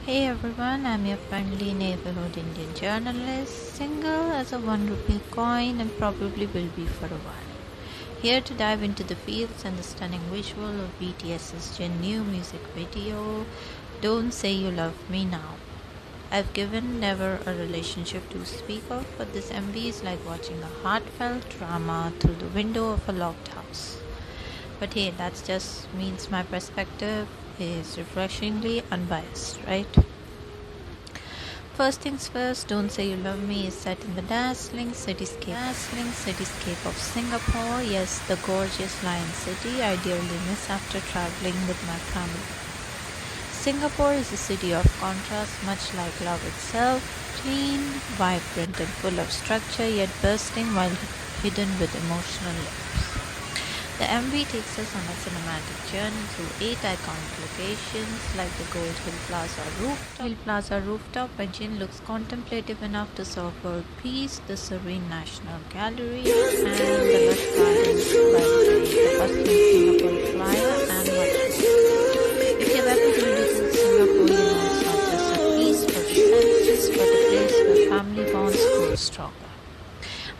Hey everyone, I'm your friendly neighborhood Indian journalist, single as a 1 rupee coin and probably will be for a while. Here to dive into the feels and the stunning visual of BTS's new music video, Don't Say You Love Me Now. I've given never a relationship to speak of, but this MV is like watching a heartfelt drama through the window of a locked house. But hey, that just means my perspective is refreshingly unbiased, right? First things first, Don't Say You Love Me is set in the dazzling cityscape of Singapore. Yes, the gorgeous Lion City I dearly miss after traveling with my family. Singapore is a city of contrast, much like love itself, clean, vibrant, and full of structure, yet bursting while hidden with emotional layers. The MV takes us on a cinematic journey through 8 iconic locations like the Gold Hill Plaza rooftop where Jin looks contemplative enough to serve world peace, the serene National Gallery, and the lush gardens by the bustling Singapore Flyer, and much more. If you've ever visited Singapore, you know it's not just a feast for the senses, but a place where family bonds grow stronger.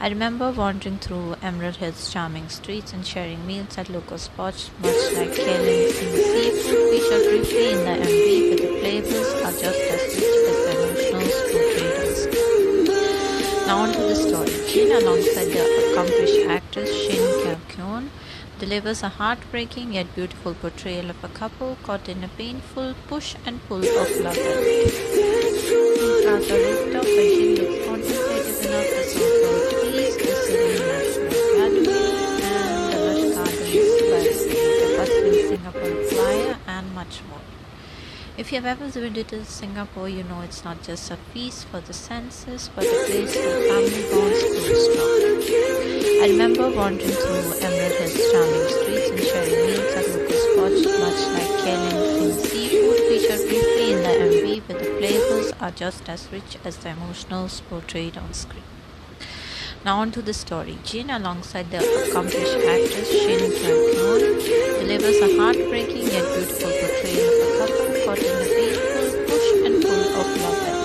I remember wandering through Emerald Hill's charming streets and sharing meals at local spots, much like Kelling seafood featured briefly in the MV, but the flavors are just as rich as the emotions portrayed on screen. Now on to the story. Jin, alongside the accomplished actress Shin Kyo-kyun, delivers a heartbreaking yet beautiful portrayal of a couple caught in a painful push and pull of love and Plaza rooftop where Jin looks contemplative enough to serve peace, the serene National Gallery, and the lush gardens by the bustling Singapore Flyer, and much more. If you've ever visited Singapore, you know it's not just a feast for the senses, but a place where family bonds grow strong. I remember wandering through Emerald Hill's charming streets and sharing meals at local spots, much like Kelling seafood featured briefly in the MV, but the flavors are just as rich as the emotionals portrayed on screen. Now on to the story. Jin, alongside the accomplished actress Shin Kyo-kyun, delivers a heartbreaking yet beautiful portrayal of a couple caught in a painful push and pull of love and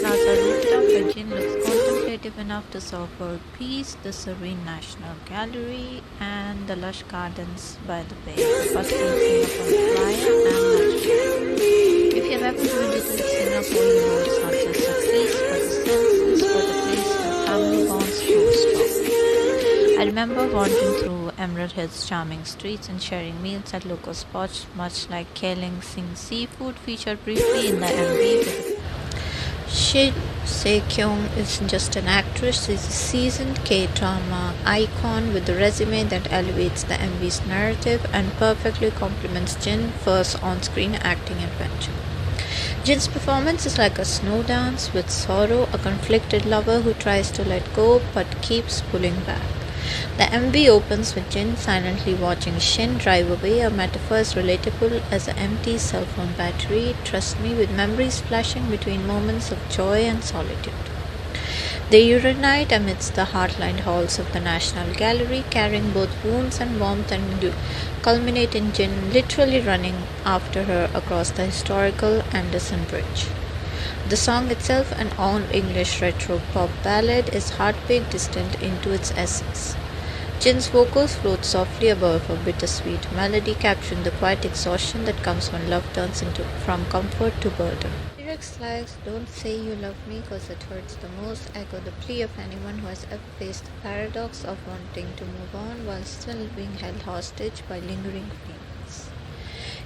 Plaza rooftop where Jin looks contemplative enough to serve world peace, the serene National Gallery, and the lush gardens by the bay, the bustling Singapore Flyer, and much more. If you've ever visited Singapore, you know it's not just a feast for the senses, but a place where family bonds grow strong. I remember wandering through Emerald Hill's charming streets and sharing meals at local spots, much like Kelling seafood featured briefly in the MV, with Shin Se-kyung isn't just an actress, she's a seasoned K-drama icon with a resume that elevates the MV's narrative and perfectly complements Jin's first on-screen acting adventure. Jin's performance is like a snow dance with sorrow, a conflicted lover who tries to let go but keeps pulling back. The MV opens with Jin silently watching Shin drive away, a metaphor as relatable as an empty cell phone battery, trust me, with memories flashing between moments of joy and solitude. They reunite amidst the heartlined halls of the National Gallery, carrying both wounds and warmth, and culminate in Jin literally running after her across the historical Anderson Bridge. The song itself, an all-English retro pop ballad, is heartbeat distant into its essence. Jin's vocals float softly above a bittersweet melody, capturing the quiet exhaustion that comes when love turns from comfort to burden. Lyrics like "Don't say you love me 'cause it hurts the most" echo the plea of anyone who has ever faced the paradox of wanting to move on while still being held hostage by lingering feelings.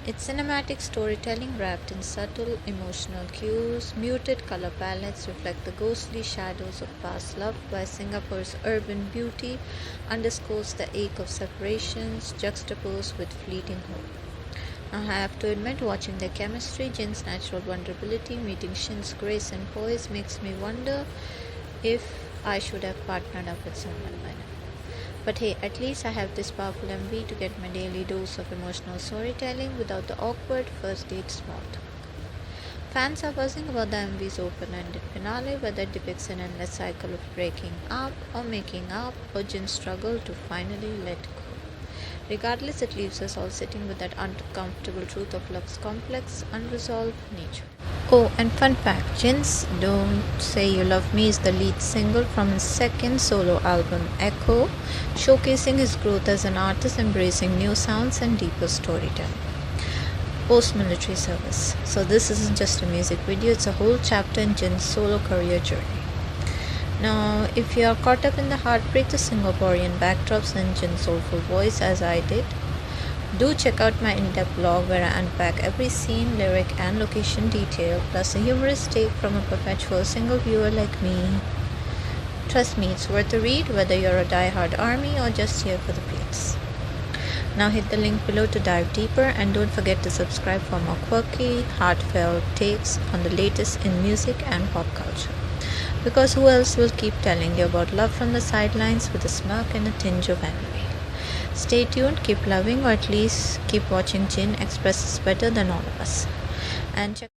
It's cinematic storytelling wrapped in subtle emotional cues. Muted color palettes reflect the ghostly shadows of past love, while Singapore's urban beauty underscores the ache of separations juxtaposed with fleeting hope. Now, I have to admit, watching their chemistry, Jin's natural vulnerability meeting Shin's grace and poise makes me wonder if I should have partnered up with someone by now. But hey, at least I have this powerful MV to get my daily dose of emotional storytelling without the awkward first date small talk. Fans are buzzing about the MV's open-ended finale, whether it depicts an endless cycle of breaking up or making up, or Jin's struggle to finally let go. Regardless, it leaves us all sitting with that uncomfortable truth of love's complex, unresolved nature. Oh, and fun fact, Jin's Don't Say You Love Me is the lead single from his second solo album, Echo, showcasing his growth as an artist, embracing new sounds and deeper storytelling. Post-military service. So this isn't just a music video, it's a whole chapter in Jin's solo career journey. Now, if you are caught up in the heartbreak to Singaporean backdrops and Jin's soulful voice as I did, do check out my in-depth blog where I unpack every scene, lyric and location detail, plus a humorous take from a perpetual single viewer like me. Trust me, it's worth a read whether you're a die-hard army or just here for the plates. Now hit the link below to dive deeper, and don't forget to subscribe for more quirky, heartfelt takes on the latest in music and pop culture. Because who else will keep telling you about love from the sidelines with a smirk and a tinge of envy? Stay tuned, keep loving, or at least keep watching Jin express better than all of us. And check